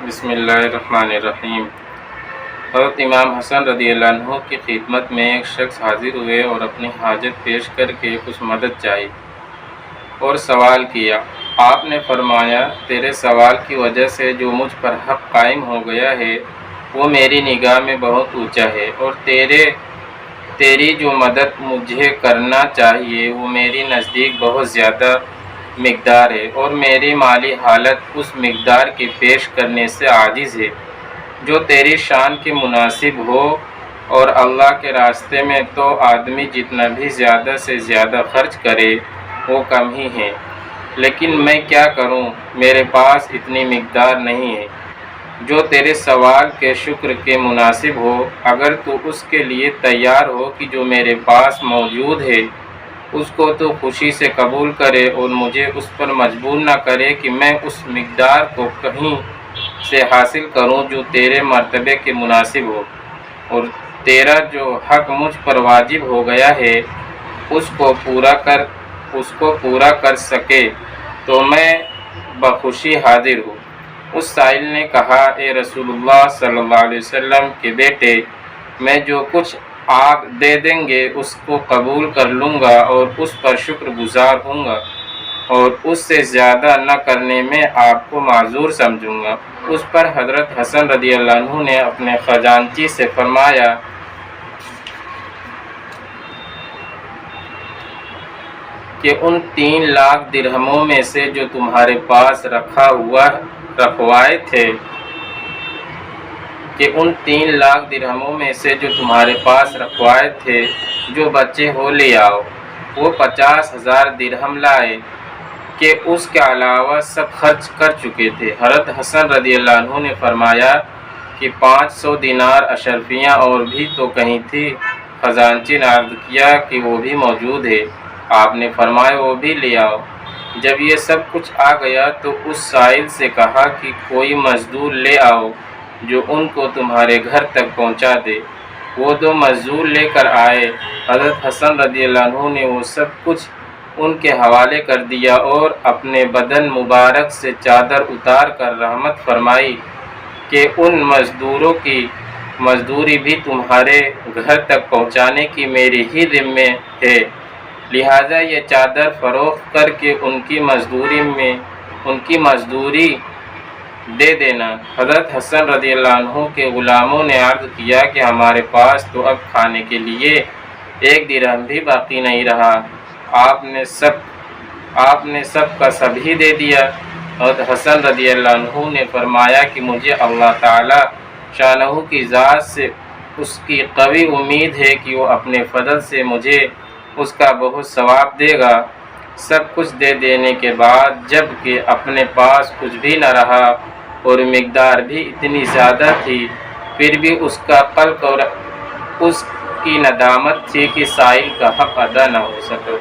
بسم اللہ الرحمن الرحیم۔ حضرت امام حسن رضی اللہ عنہ کی خدمت میں ایک شخص حاضر ہوئے اور اپنی حاجت پیش کر کے کچھ مدد چاہی اور سوال کیا۔ آپ نے فرمایا، تیرے سوال کی وجہ سے جو مجھ پر حق قائم ہو گیا ہے وہ میری نگاہ میں بہت اونچا ہے، اور تیری جو مدد مجھے کرنا چاہیے وہ میری نزدیک بہت زیادہ مقدار ہے، اور میری مالی حالت اس مقدار کی پیش کرنے سے عاجز ہے جو تیری شان کے مناسب ہو، اور اللہ کے راستے میں تو آدمی جتنا بھی زیادہ سے زیادہ خرچ کرے وہ کم ہی ہے، لیکن میں کیا کروں، میرے پاس اتنی مقدار نہیں ہے جو تیرے سوال کے شکر کے مناسب ہو۔ اگر تو اس کے لیے تیار ہو کہ جو میرے پاس موجود ہے اس کو تو خوشی سے قبول کرے، اور مجھے اس پر مجبور نہ کرے کہ میں اس مقدار کو کہیں سے حاصل کروں جو تیرے مرتبے کے مناسب ہو، اور تیرا جو حق مجھ پر واجب ہو گیا ہے اس کو پورا کر سکے تو میں بخوشی حاضر ہوں۔ اس سائل نے کہا، اے رسول اللہ صلی اللہ علیہ وسلم کے بیٹے، میں جو کچھ آپ دے دیں گے اس کو قبول کر لوں گا اور اس پر شکر گزار ہوں گا، اور اس سے زیادہ نہ کرنے میں آپ کو معذور سمجھوں گا۔ اس پر حضرت حسن رضی اللہ عنہ نے اپنے خزانچی سے فرمایا کہ ان 3 لاکھ درہموں میں سے جو تمہارے پاس رکھوائے تھے جو بچے ہو لے آؤ۔ وہ 50,000 درہم لائے کہ اس کے علاوہ سب خرچ کر چکے تھے۔ حضرت حسن رضی اللہ عنہ نے فرمایا کہ 500 دینار اشرفیاں اور بھی تو کہیں تھی۔ خزانچی نے عرض کیا کہ وہ بھی موجود ہے۔ آپ نے فرمایا وہ بھی لے آؤ۔ جب یہ سب کچھ آ گیا تو اس سائل سے کہا کہ کوئی مزدور لے آؤ جو ان کو تمہارے گھر تک پہنچا دے۔ وہ 2 مزدور لے کر آئے۔ حضرت حسن رضی اللہ عنہ نے وہ سب کچھ ان کے حوالے کر دیا اور اپنے بدن مبارک سے چادر اتار کر رحمت فرمائی کہ ان مزدوروں کی مزدوری بھی تمہارے گھر تک پہنچانے کی میری ہی ذمہ ہے، لہٰذا یہ چادر فروخت کر کے ان کی مزدوری دے دینا۔ حضرت حسن رضی اللہ عنہ کے غلاموں نے عرض کیا کہ ہمارے پاس تو اب کھانے کے لیے 1 درہم بھی باقی نہیں رہا، آپ نے سب کا سب ہی دے دیا۔ حضرت حسن رضی اللہ عنہ نے فرمایا کہ مجھے اللہ تعالی شانہ کی ذات سے اس کی قوی امید ہے کہ وہ اپنے فضل سے مجھے اس کا بہت ثواب دے گا۔ سب کچھ دے دینے کے بعد جب کہ اپنے پاس کچھ بھی نہ رہا اور مقدار بھی اتنی زیادہ تھی، پھر بھی اس کا قلق اور اس کی ندامت تھی کہ سائل کا حق ادا نہ ہو سکا۔